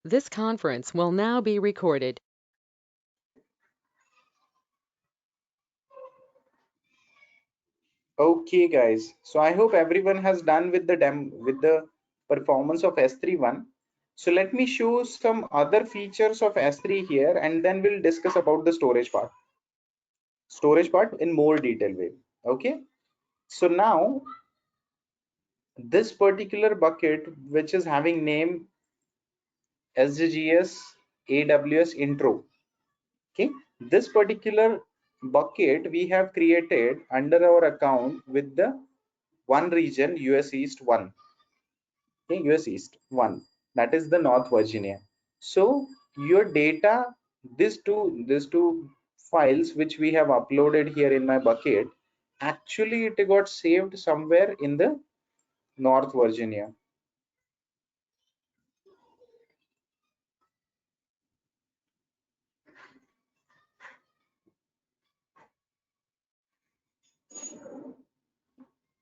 This conference will now be recorded. Okay, guys. So I hope everyone has done with the performance of S3 one. So let me show some other features of S3 here, and then we'll discuss about the storage part in more detail way. Okay. So now this particular bucket, which is having name SGGS AWS intro. Okay. This particular bucket we have created under our account with the one region US East 1. Okay, US East 1, that is the North Virginia. So your data, these two files which we have uploaded here in my bucket, actually it got saved somewhere in the North Virginia.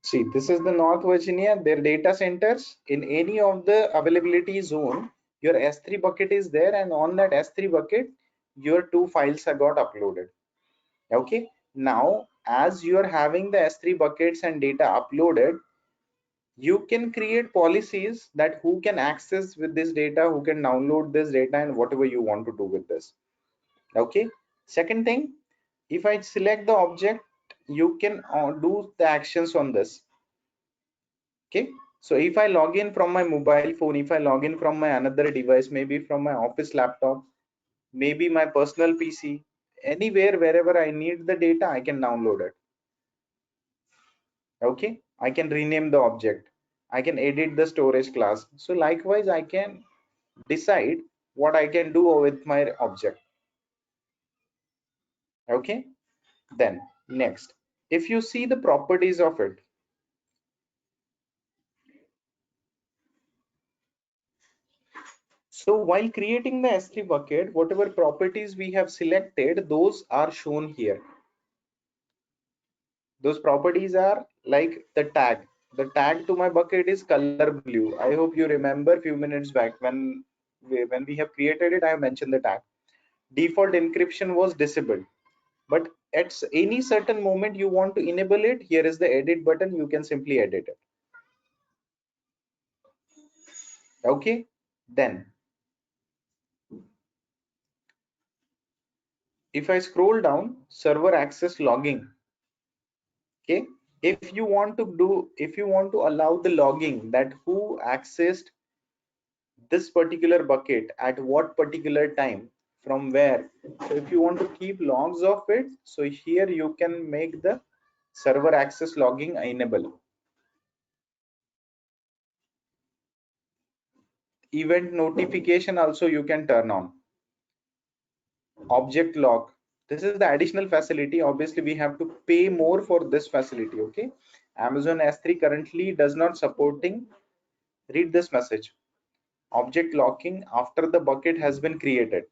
See, this is the North Virginia, their data centers. In any of the availability zone, your S3 bucket is there, and on that S3 bucket, your two files are got uploaded. Okay, now as you are having the S3 buckets and data uploaded, you can create policies that who can access with this data, who can download this data, and whatever you want to do with this. Okay, second thing, if I select the object, you can do the actions on this. Okay, so if I log in from my mobile phone, if I log in from my another device, maybe from my office laptop, maybe my personal PC, anywhere wherever I need the data, I can download it. Okay, I can rename the object, I can edit the storage class. So likewise I can decide what I can do with my object. Okay, then next, if you see the properties of it, so while creating the S3 bucket, whatever properties we have selected, those are shown here. Those properties are like the tag to my bucket is color blue. I hope you remember few minutes back when we have created it, I have mentioned the tag. Default encryption was disabled, but at any certain moment you want to enable it, here is the edit button, you can simply edit it. Okay, then if I scroll down, server access logging. Okay, if you want to allow the logging, that who accessed this particular bucket at what particular time, from where. So if you want to keep logs of it, so here you can make the server access logging enable. Event notification also you can turn on. Object lock, this is the additional facility. Obviously we have to pay more for this facility. Okay, Amazon S3 currently does not supporting. Read this message: object locking after the bucket has been created.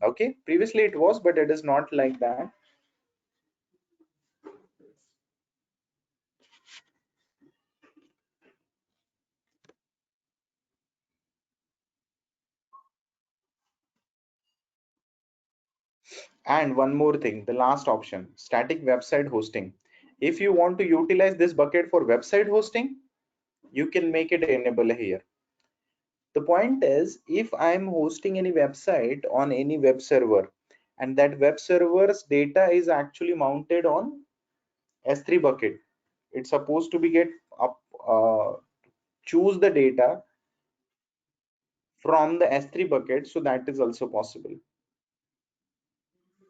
Okay, previously it was, but it is not like that. And one more thing, the last option, static website hosting. If you want to utilize this bucket for website hosting, you can make it enable here. The point is, if I'm hosting any website on any web server, and that web server's data is actually mounted on S3 bucket, it's supposed to be get up, choose the data from the S3 bucket, so that is also possible.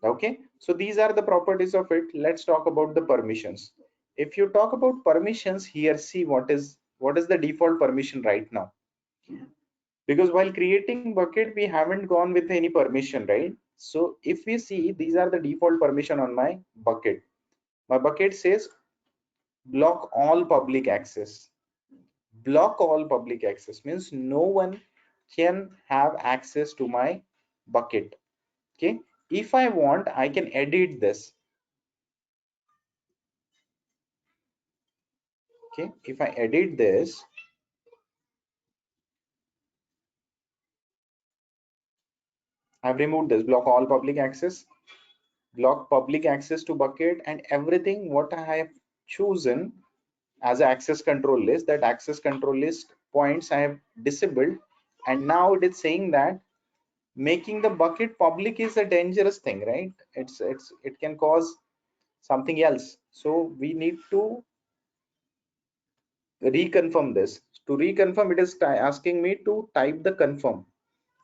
Okay, so these are the properties of it. Let's talk about the permissions. If you talk about permissions here, see what is the default permission right now, because while creating bucket we haven't gone with any permission, right? So if we see, these are the default permission on my bucket. My bucket says block all public access. Block all public access means no one can have access to my bucket. Okay, if I want, I can edit this. Okay, if I edit this, I've removed this, block all public access, block public access to bucket, and everything what I have chosen as an access control list, that access control list points I have disabled. And now it is saying that making the bucket public is a dangerous thing, right? It can cause something else. So we need to reconfirm this. To reconfirm, it is asking me to type the confirm.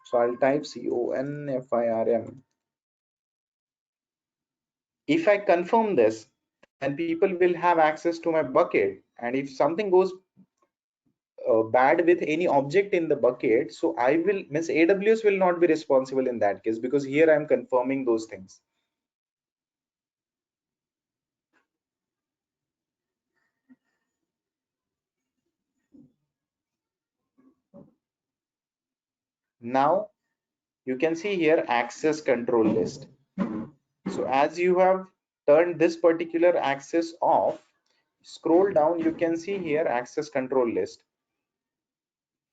So I'll type CONFIRM. If I confirm this, then people will have access to my bucket. And if something goes bad with any object in the bucket, so I will means AWS will not be responsible in that case, because here I'm confirming those things. Now you can see here access control list. So as you have turned this particular access off, scroll down, you can see here access control list.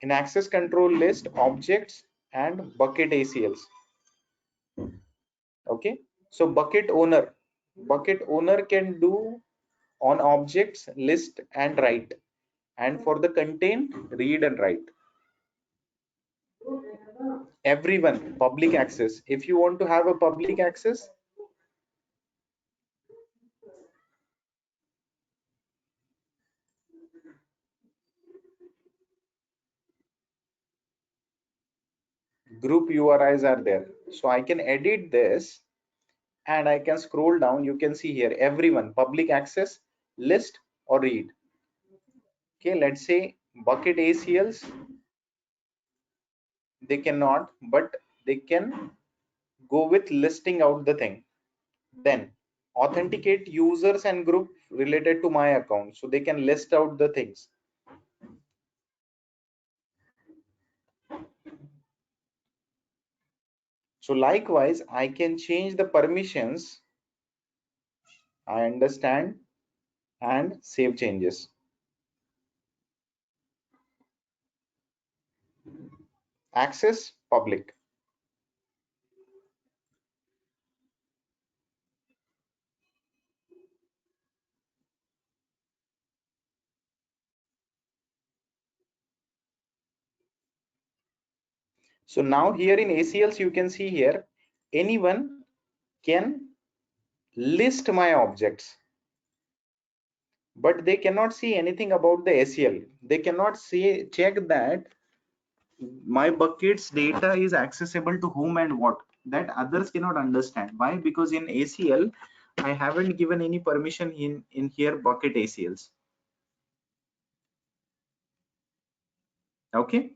In access control list, objects and bucket ACLs. Okay, so bucket owner can do on objects list and write, and for the content read and write. Everyone public access. If you want to have a public access, group URIs are there, so I can edit this and I can scroll down. You can see here everyone public access, list or read. Okay, let's say bucket ACLs, they cannot, but they can go with listing out the thing. Then authenticate users and group related to my account, so they can list out the things. So likewise, I can change the permissions. I understand and save changes. Access public. So now here in ACLs, you can see here anyone can list my objects, but they cannot see anything about the ACL. They cannot see check that my buckets data is accessible to whom and what. That others cannot understand. Why? Because in ACL I haven't given any permission in here bucket ACLs. Okay,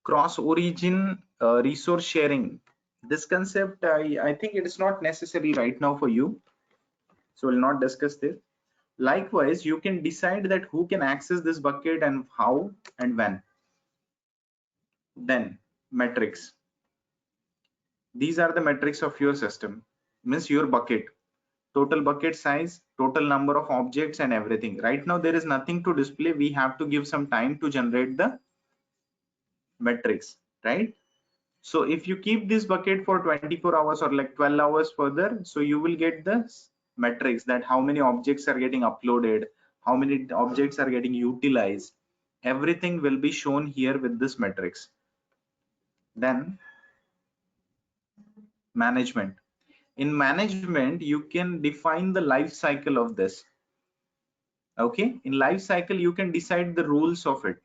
cross origin resource sharing, this concept I think it is not necessary right now for you, so we'll not discuss this. Likewise, you can decide that who can access this bucket and how and when. Then metrics, these are the metrics of your system, means your bucket, total bucket size, total number of objects and everything. Right now there is nothing to display, we have to give some time to generate the metrics, right? So if you keep this bucket for 24 hours or like 12 hours further, so you will get the metrics, that how many objects are getting uploaded, how many objects are getting utilized, everything will be shown here with this metrics. Then management. In management, you can define the life cycle of this. Okay, in life cycle you can decide the rules of it,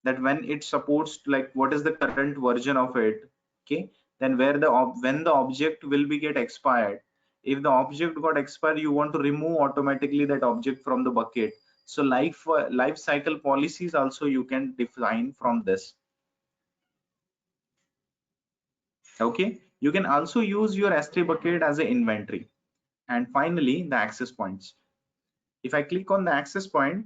that when it supports, like what is the current version of it. Okay, then where the when the object will be get expired. If the object got expired, you want to remove automatically that object from the bucket. So life cycle policies also you can define from this. Okay, you can also use your S3 bucket as an inventory. And finally, the access points. If I click on the access point,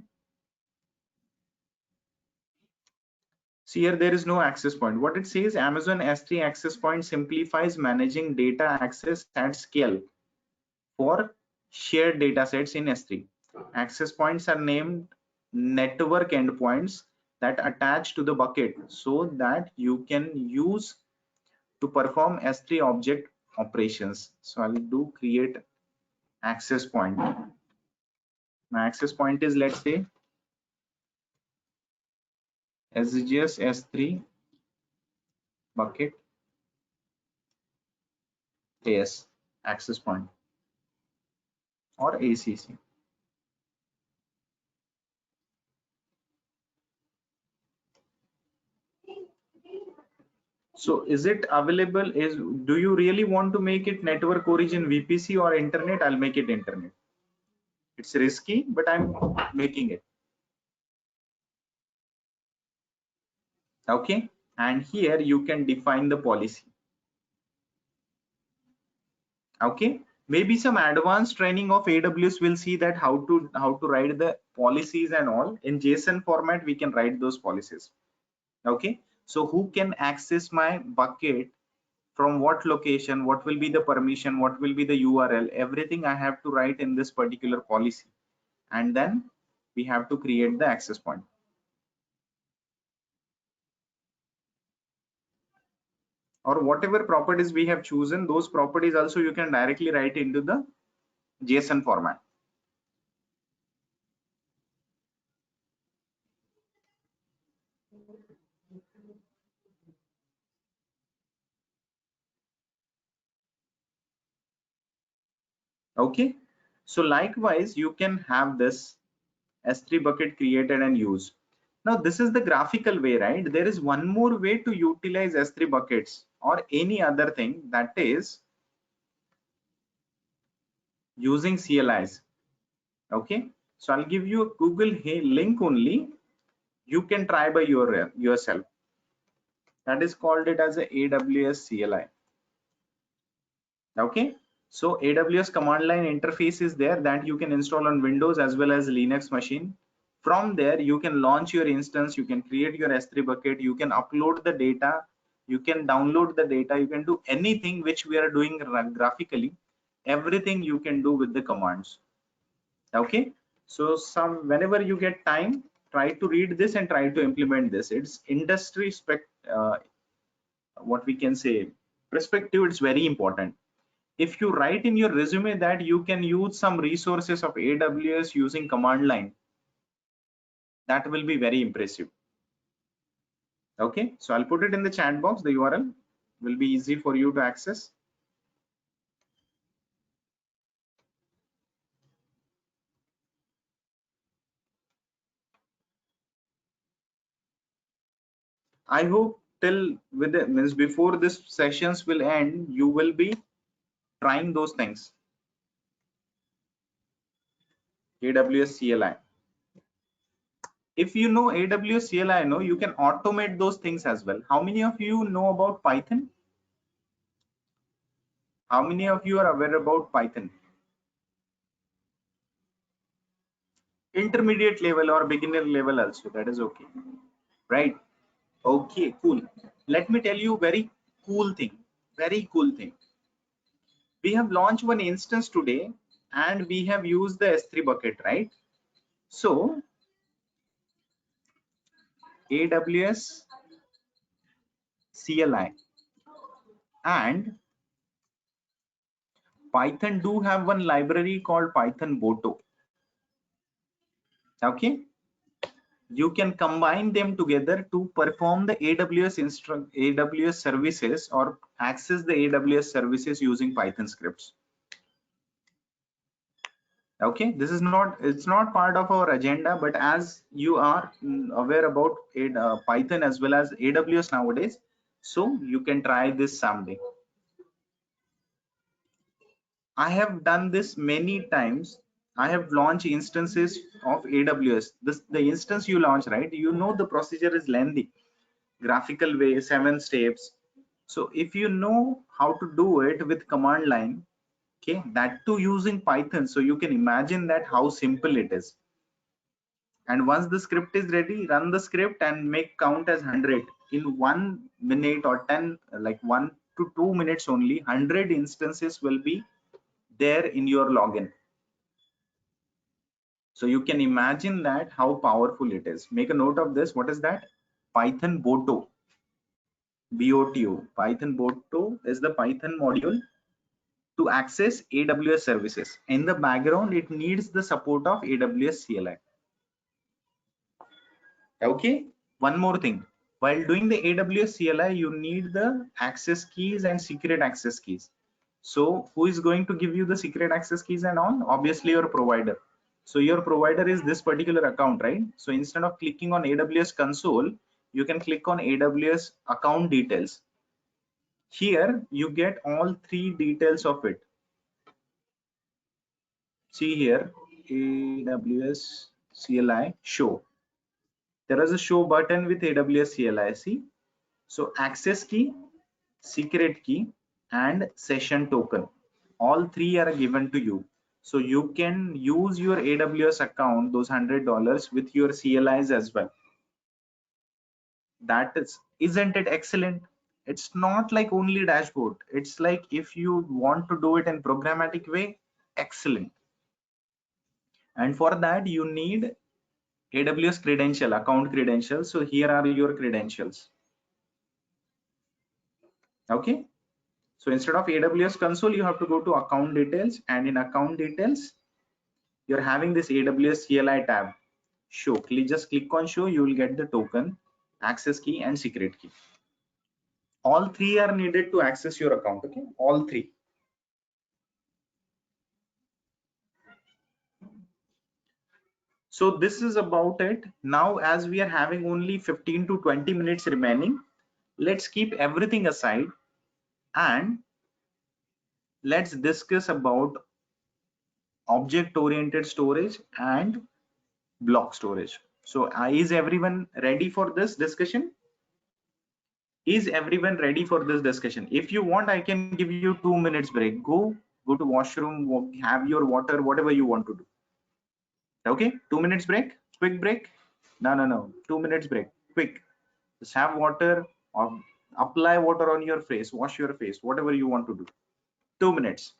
see here there is no access point. What it says, Amazon S3 access point simplifies managing data access at scale for shared datasets in S3. Access points are named network endpoints that attach to the bucket so that you can use to perform S3 object operations. So I'll do create access point. My access point is, let's say, SGS S3 bucket AS access point or ACC. So is it available? Do you really want to make it network origin VPC or internet? I'll make it internet. It's risky, but I'm making it. Okay, and here you can define the policy. Okay, maybe some advanced training of AWS will see that how to write the policies and all. In JSON format we can write those policies. Okay, so who can access my bucket, from what location, what will be the permission, what will be the URL, everything I have to write in this particular policy, and then we have to create the access point. Or whatever properties we have chosen, those properties also you can directly write into the JSON format. Okay, so likewise you can have this S3 bucket created and used. Now this is the graphical way, right? There is one more way to utilize S3 buckets or any other thing, that is using CLIs. Okay, so I'll give you a Google link only. You can try by yourself. That is called it as a AWS CLI. Okay, so AWS command line interface is there that you can install on Windows as well as Linux machine. From there you can launch your instance, you can create your S3 bucket, you can upload the data, you can download the data, you can do anything which we are doing graphically. Everything you can do with the commands. Okay, so whenever you get time, try to read this and try to implement this. It's industry what we can say perspective, it's very important. If you write in your resume that you can use some resources of AWS using command line, that will be very impressive. Okay, so I'll put it in the chat box. The URL will be easy for you to access. I hope till means before this sessions will end, you will be trying those things. AWS CLI. If you know AWS CLI, you can automate those things as well. How many of you know about Python? How many of you are aware about Python? Intermediate level or beginner level also, that is okay, right? Okay, cool. Let me tell you very cool thing. Very cool thing. We have launched one instance today and we have used the S3 bucket, right? So AWS CLI and Python do have one library called Python Boto. Okay, you can combine them together to perform the AWS services or access the AWS services using Python scripts. Okay, this is it's not part of our agenda, but as you are aware about Python as well as AWS nowadays, so you can try this someday. I have done this many times. I have launched instances of AWS. The instance you launch, right? You know the procedure is lengthy, graphical way, 7 steps. So if you know how to do it with command line, okay, that too using Python, so you can imagine that how simple it is. And once the script is ready, run the script and make count as 100 in 1 minute or 10, like 1 to 2 minutes only. 100 instances will be there in your login. So you can imagine that how powerful it is. Make a note of this. What is that? Python Boto. BOTO. Python Boto is the Python module to access AWS services. In the background, it needs the support of AWS CLI. Okay. One more thing. While doing the AWS CLI, you need the access keys and secret access keys. So who is going to give you the secret access keys and all? Obviously your provider. So your provider is this particular account, right? So instead of clicking on AWS console, you can click on AWS account details. Here you get all three details of it. See here, AWS CLI show. There is a show button with AWS CLI. See, so access key, secret key, and session token. All three are given to you. So you can use your AWS account, those $100 with your CLIs as well. That is, isn't it excellent? It's not like only dashboard. It's like if you want to do it in programmatic way, excellent. And for that you need AWS credential, account credentials. So here are your credentials. Okay. So instead of AWS console, you have to go to account details, and in account details, you're having this AWS CLI tab. Show. Just click on show, you will get the token, access key, and secret key. All three are needed to access your account. Okay, all three. So this is about it. Now, as we are having only 15 to 20 minutes remaining, let's keep everything aside and let's discuss about object-oriented storage and block storage. So is everyone ready for this discussion? Is everyone ready for this discussion? If you want, I can give you 2 minutes break. Go to washroom, have your water, whatever you want to do. Okay, 2 minutes break, quick break. No. 2 minutes break, quick. Just have water or apply water on your face, wash your face, whatever you want to do. 2 minutes.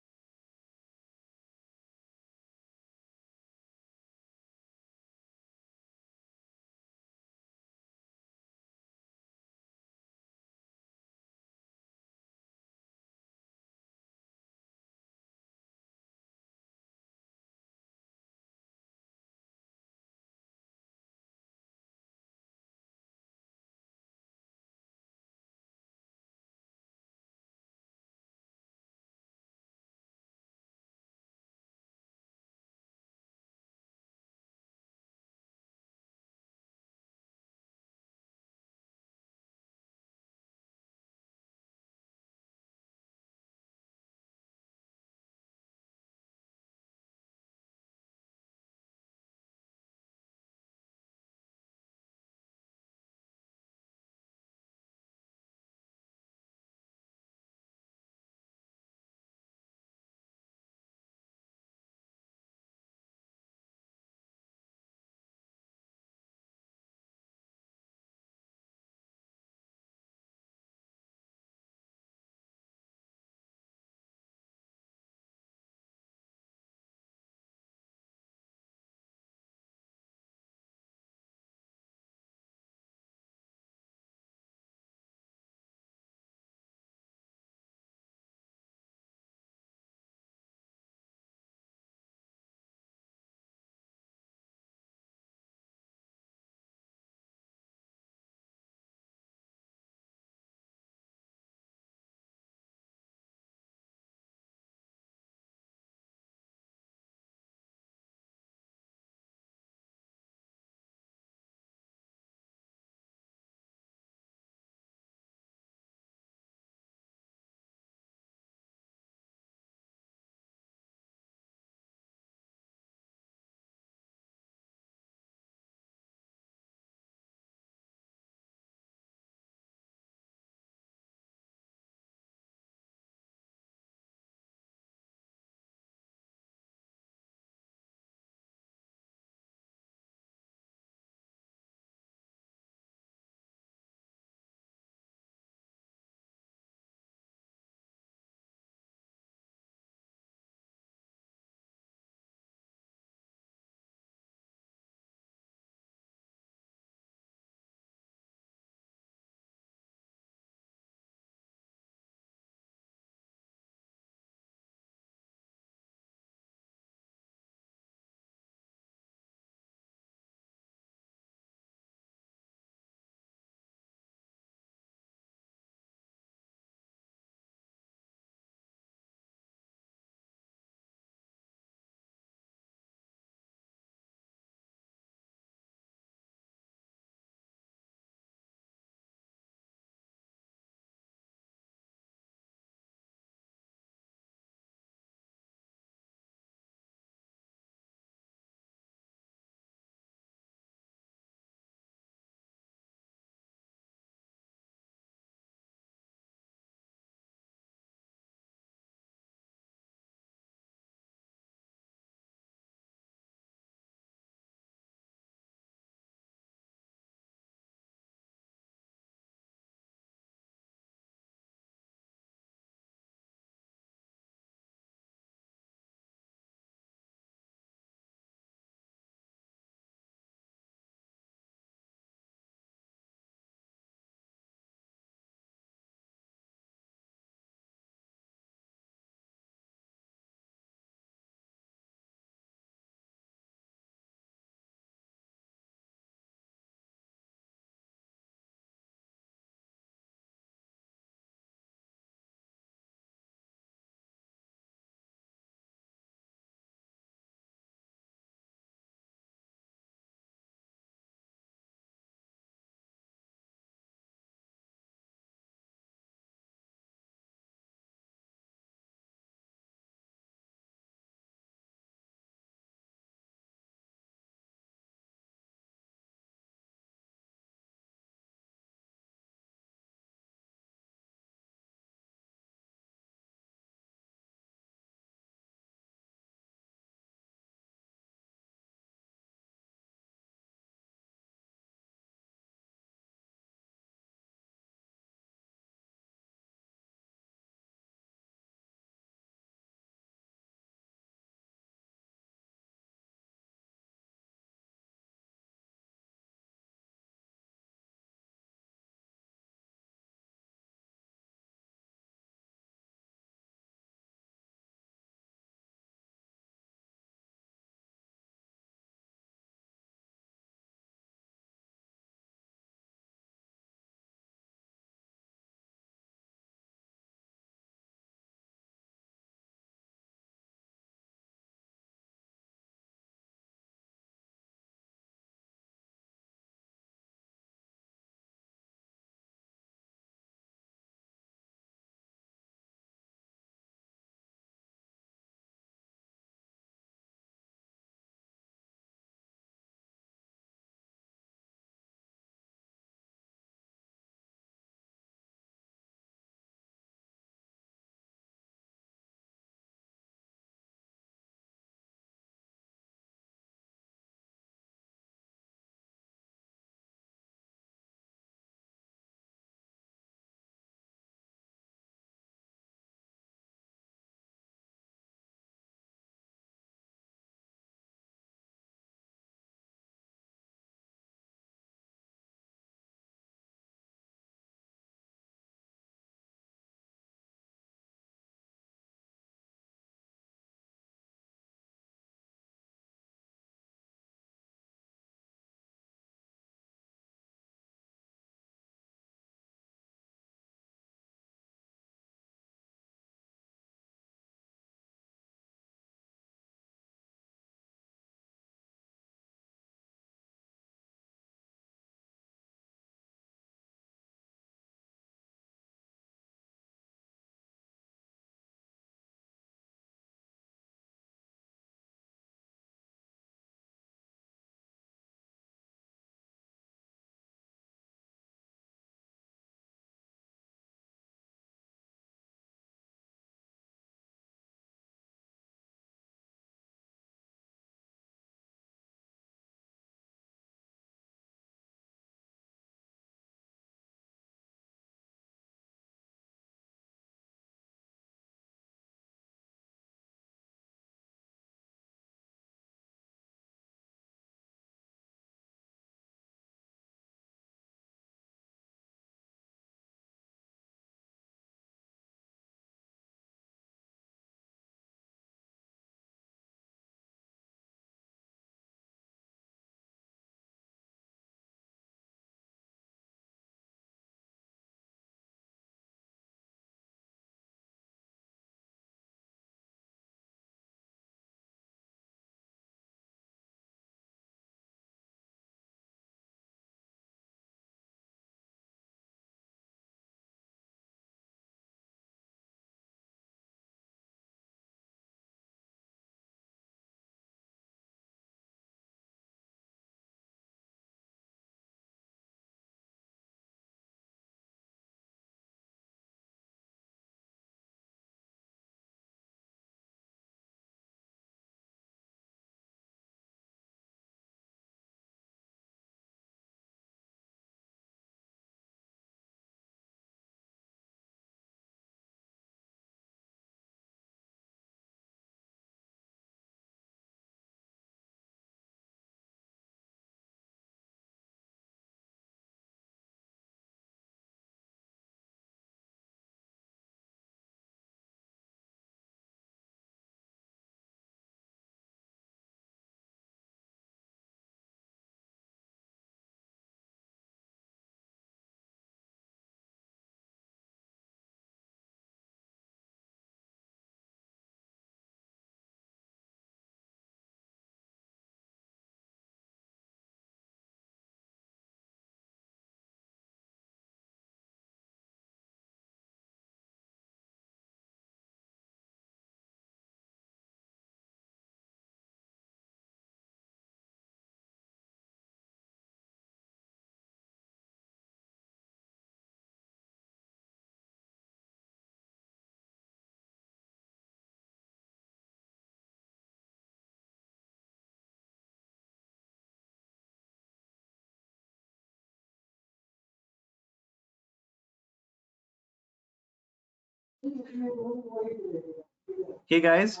Hey guys,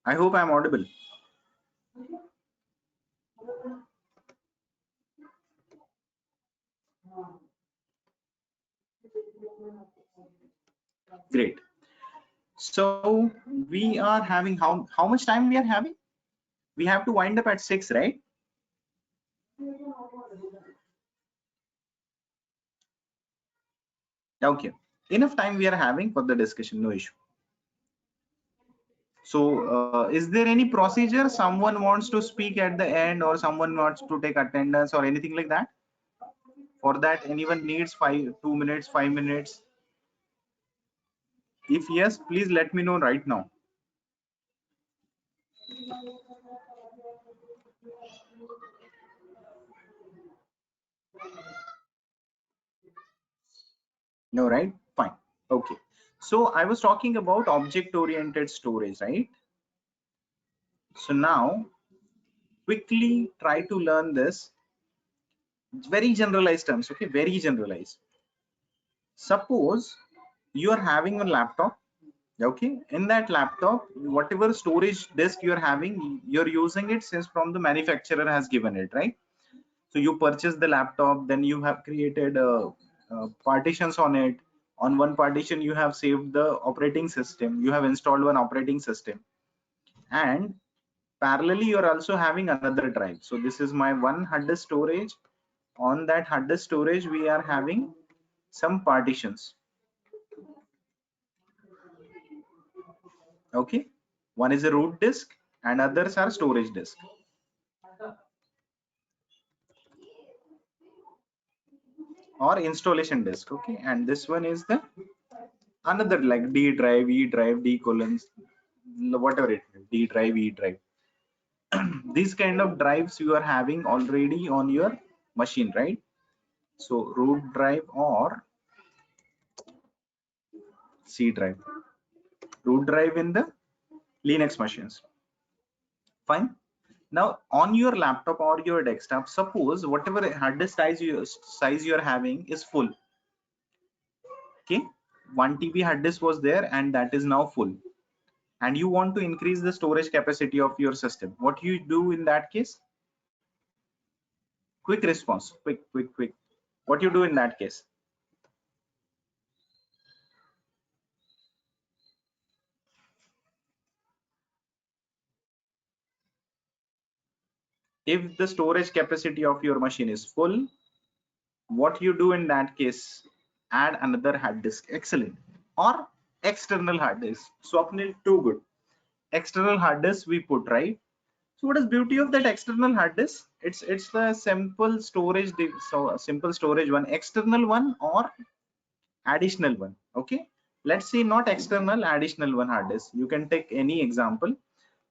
I hope I'm audible. Great. So we are having how much time we are having? We have to wind up at 6, right? Okay. Enough time we are having for the discussion, no issue. So is there any procedure someone wants to speak at the end, or someone wants to take attendance or anything like that? For that, anyone needs 2 minutes, 5 minutes? If yes, please let me know right now. No, right? Fine. Okay. So I was talking about object-oriented storage, right? So now quickly try to learn this. Very generalized terms, okay? Very generalized. Suppose you are having a laptop, okay? In that laptop, whatever storage disk you're having, you're using it since from the manufacturer has given it, right? So you purchase the laptop, then you have created partitions on it. On one partition you have saved the operating system, you have installed one operating system, and parallelly you're also having another drive. So this is my one hard disk storage. On that hard disk storage we are having some partitions, okay? One is a root disk and others are storage disk or installation disk, okay? And this one is the another, like D drive, E drive, D colons, whatever it is, D drive, E drive. These kind of drives you are having already on your machine, right? So root drive or C drive, root drive in the Linux machines. Fine. Now on your laptop or your desktop, suppose whatever hard disk size you are having is full. Okay, 1 TB hard disk was there and that is now full, and you want to increase the storage capacity of your system. What you do in that case? Quick response, quick. What you do in that case? If the storage capacity of your machine is full, what you do in that case? Add another hard disk. Excellent. Or external hard disk. Swapnil, too good. External hard disk we put, right? So what is beauty of that external hard disk? It's the simple storage, so simple storage one, external one or additional one. Okay, let's see, not external, additional one hard disk. You can take any example.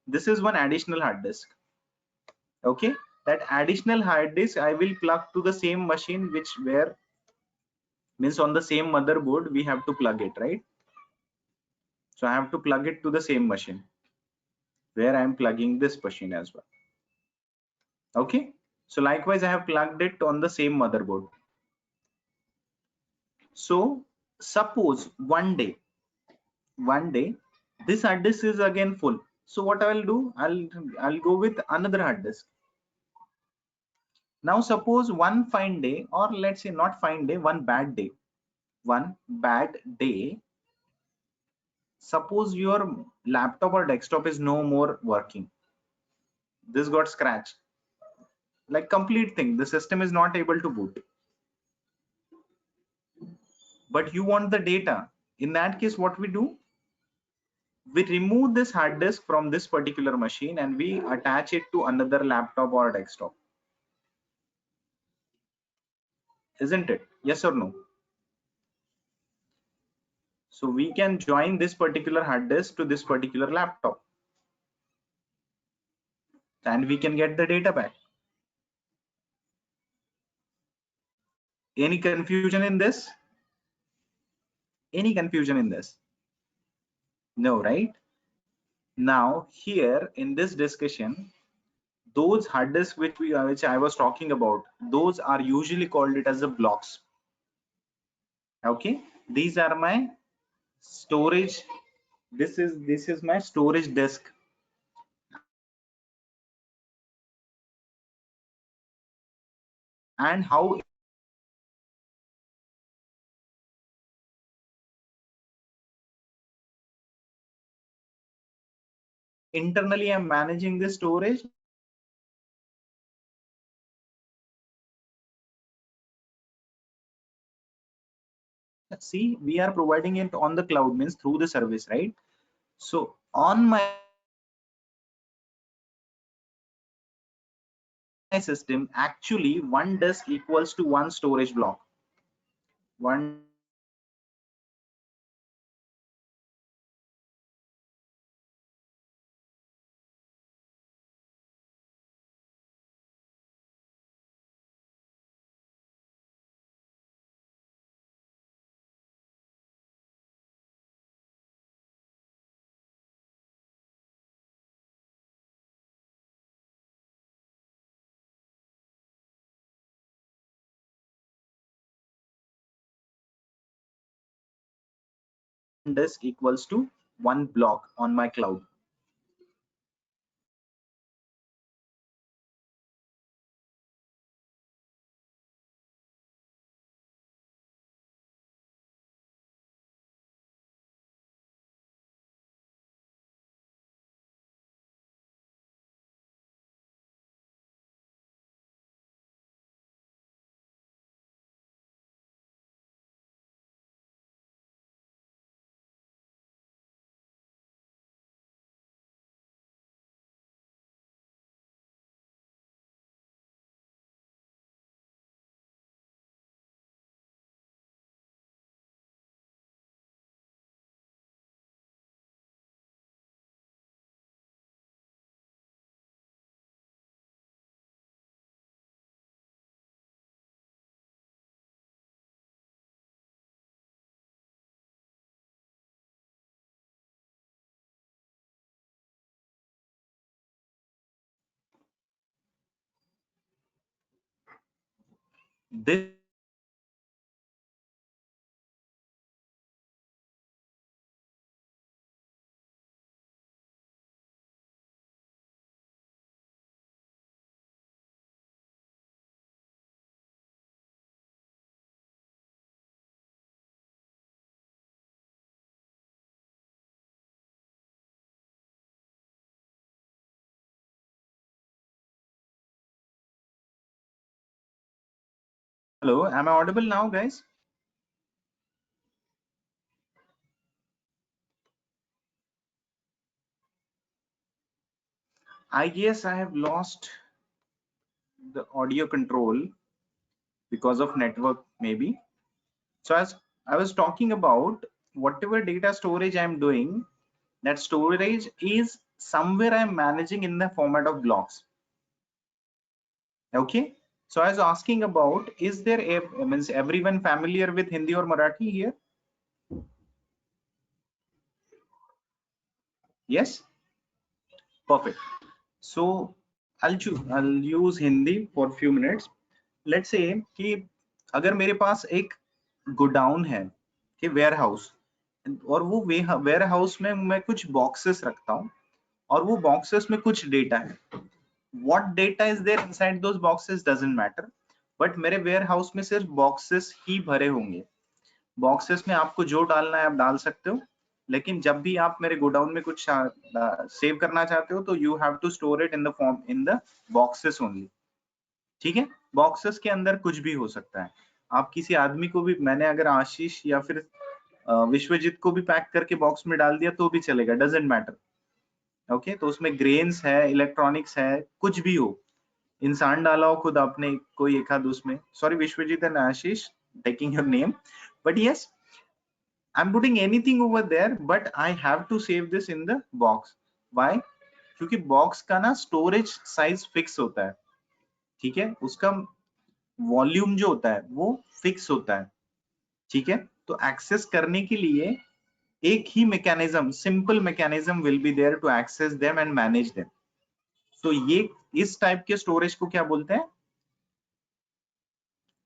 This is one additional hard disk. Okay, that additional hard disk I will plug to the same machine, which where means on the same motherboard we have to plug it, right? So I have to plug it to the same machine where I am plugging this machine as well. Okay, so likewise I have plugged it on the same motherboard. So suppose one day this hard disk is again full. So what I will do, I'll go with another hard disk. Now suppose one fine day, or let's say not fine day, one bad day, suppose your laptop or desktop is no more working, this got scratched, like complete thing, the system is not able to boot, but you want the data. In that case, what we do, we remove this hard disk from this particular machine and we attach it to another laptop or desktop, isn't it? Yes or no? So we can join this particular hard disk to this particular laptop and we can get the data back. Any confusion in this? Any confusion in this? No, right? Now here in this discussion, those hard disks which I was talking about, those are usually called it as the blocks. Okay, these are my storage. This is my storage disk, and how internally I'm managing the storage. See, we are providing it on the cloud, means through the service, right? So on my system, actually one disk equals to one storage block. One disk equals to one block on my cloud. This Hello, am I audible now, guys? I guess I have lost the audio control because of network, maybe. So as I was talking about, whatever data storage I'm doing, that storage is somewhere I'm managing in the format of blocks. Okay. So I was asking about, is there a, means everyone familiar with Hindi or Marathi here? Yes. Perfect. So I'll use Hindi for few minutes. Let's say कि अगर मेरे पास एक godown है कि ware house, और वो ware house में मैं कुछ बॉक्सेस रखता हूँ, और वो बॉक्सेस में कुछ डेटा है. What data is there inside those boxes doesn't matter, but मेरे वेयर हाउस में सिर्फ बॉक्सेस ही भरे होंगे. बॉक्सेस में आपको जो डालना है आप डाल सकते हो, लेकिन जब भी आप मेरे गोडाउन में कुछ सेव करना चाहते हो तो you have to store it in the form in the boxes only. ठीक है, बॉक्सेस के अंदर कुछ भी हो सकता है. आप किसी आदमी को भी, मैंने अगर आशीष या फिर विश्वजीत को भी पैक करके बॉक्स में डाल दिया तो भी चलेगा, डजेंट मैटर. ओके, तो उसमें ग्रेन्स है, इलेक्ट्रॉनिक्स है, कुछ भी हो, इंसान डाला हो खुद आपने कोई एक आध उसमें, sorry Vishwajit and Ashish, taking your name, but yes, I'm putting anything over there, but I have to save this in the box. Why? क्योंकि बॉक्स का ना स्टोरेज साइज फिक्स होता है. ठीक है, उसका वॉल्यूम जो होता है वो फिक्स होता है. ठीक है, तो एक्सेस करने के लिए एक ही mechanism, simple mechanism will be there to access them and manage them. तो ये इस टाइप के स्टोरेज को क्या बोलते हैं?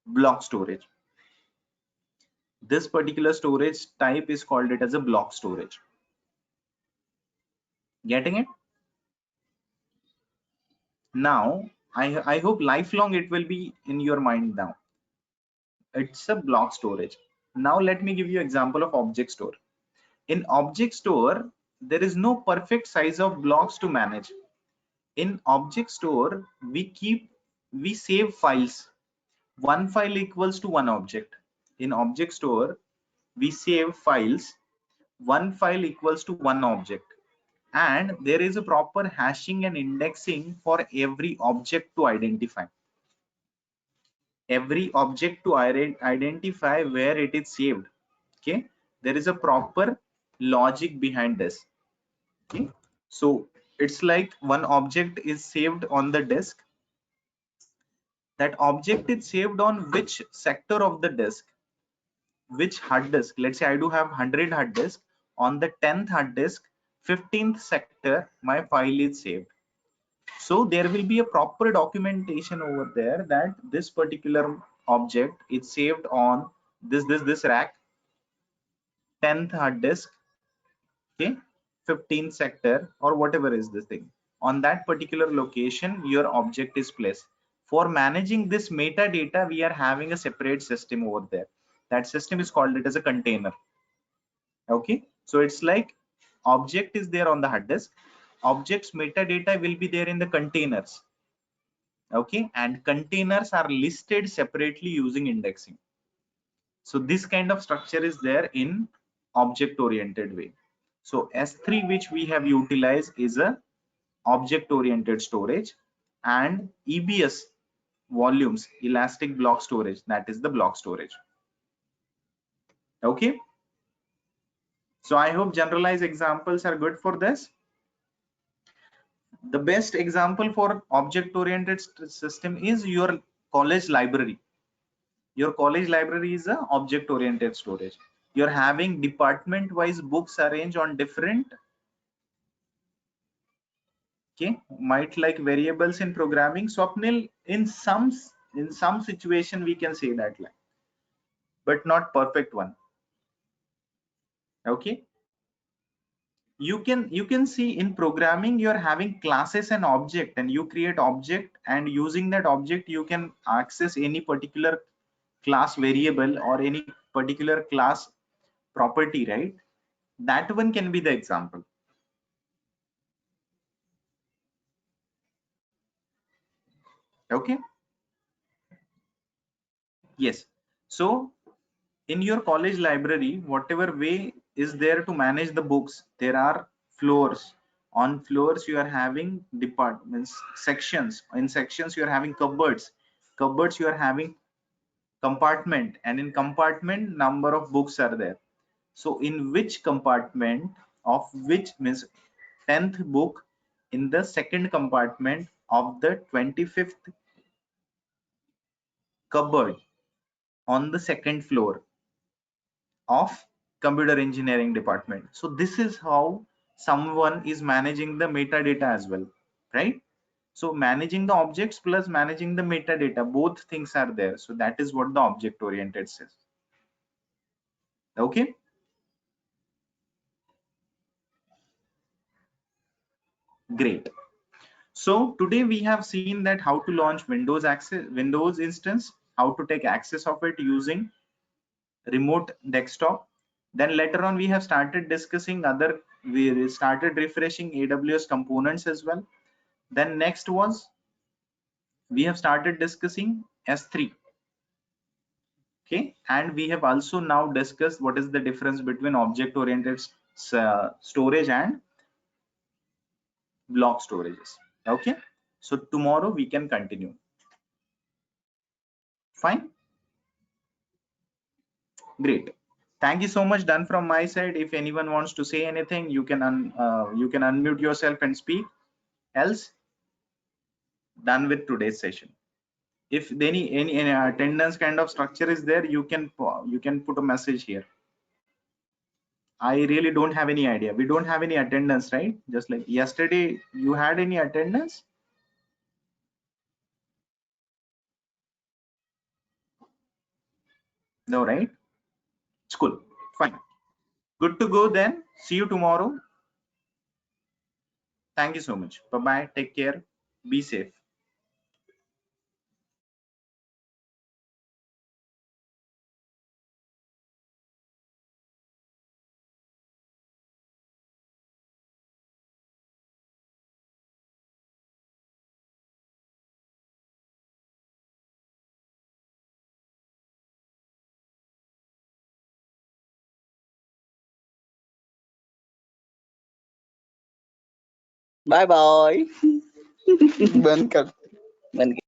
Block storage. This particular storage type is called it as a block storage. Getting it? Now, I hope lifelong it will be in your mind now. It's a block storage. Now let me give you example of object store. In object store, there is no perfect size of blocks to manage. In object store, we save files. One file equals to one object. In object store, we save files. One file equals to one object. And there is a proper hashing and indexing for every object to identify. Every object to identify where it is saved. Okay, there is a proper logic behind this. Okay, so it's like one object is saved on the disk. That object is saved on which sector of the disk, which hard disk. Let's say I do have 100 hard disk. On the 10th hard disk, 15th sector, my file is saved. So there will be a proper documentation over there that this particular object is saved on this rack, 10th hard disk, okay, 15th sector, or whatever is this thing. On that particular location, your object is placed. For managing this metadata, we are having a separate system over there. That system is called it as a container. Okay, so it's like object is there on the hard disk. Objects metadata will be there in the containers. Okay, and containers are listed separately using indexing. So this kind of structure is there in object oriented way. So S3 which we have utilized is a object oriented storage, and EBS volumes, elastic block storage, that is the block storage. Okay, so I hope generalized examples are good for this. The best example for object oriented system is your college library. Your college library is a object oriented storage. You're having department wise books arranged on different, okay, might like variables in programming. Swapnil, in some situation we can say that like, but not perfect one. Okay, you can see in programming you're having classes and object, and you create object, and using that object you can access any particular class variable or any particular class property, right? That one can be the example. Okay, yes. So in your college library, whatever way is there to manage the books, there are floors. On floors you are having departments, sections. In sections you are having cupboards. Cupboards you are having compartment, and in compartment number of books are there. So in which compartment of which means 10th book in the second compartment of the 25th cupboard on the second floor of computer engineering department. So this is how someone is managing the metadata as well, right? So managing the objects plus managing the metadata, both things are there. So that is what the object oriented says. Okay, great. So today we have seen that how to launch Windows instance, how to take access of it using remote desktop. Then later on we have started discussing we started refreshing AWS components as well. Then next was we have started discussing S3. Okay, and we have also now discussed what is the difference between object oriented storage and block storages. Okay, so tomorrow we can continue. Fine, great. Thank you so much done from my side. If anyone wants to say anything, you can unmute yourself and speak. Else, done with today's session. If any attendance kind of structure is there, you can put a message here. I really don't have any idea. We don't have any attendance, right? Just like yesterday, you had any attendance? No, right? It's cool. Fine. Good to go then. See you tomorrow. Thank you so much. Bye bye. Take care. Be safe. Bye bye. बंद कर। बंद